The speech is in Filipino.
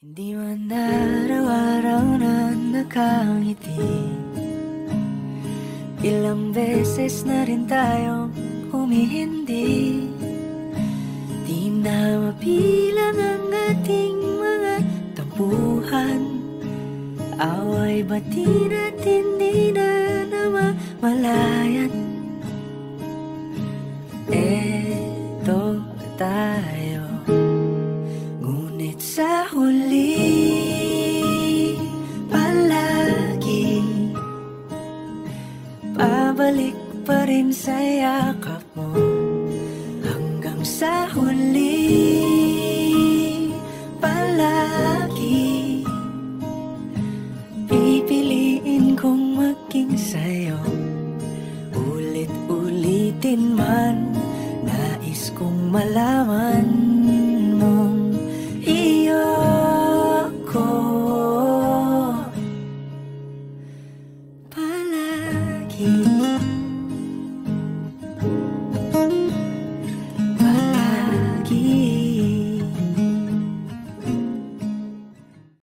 Di man araw-araw na nakangiti, ilang beses na rin tayong humihindi. Di na mabilang ang ating mga tampuhan, away bati natin di na namamalayan. Eto tayo, ngunit sa huli palagi pabalik pa rin sa yakap mo. Hanggang sa huli palagi pipiliin kong maging sa'yo. Ulit-ulitin man, nais kong malaman mong iyo ko palagi.